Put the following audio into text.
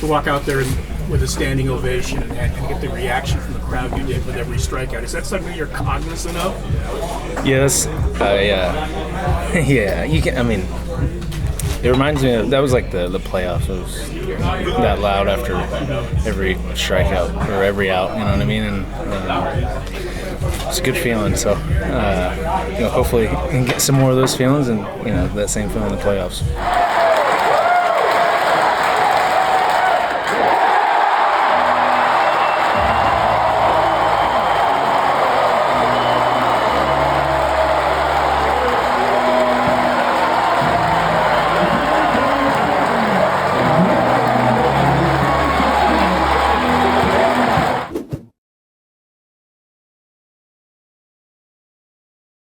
to walk out there with a standing ovation and get the reaction from the crowd you did with every strikeout. Is that something you're cognizant of? Yes. Yeah. You can. I mean, it reminds me of that was like the playoffs. It was that loud after every strikeout or every out. You know what I mean? And it's a good feeling. So hopefully, we can get some more of those feelings and that same feeling in the playoffs.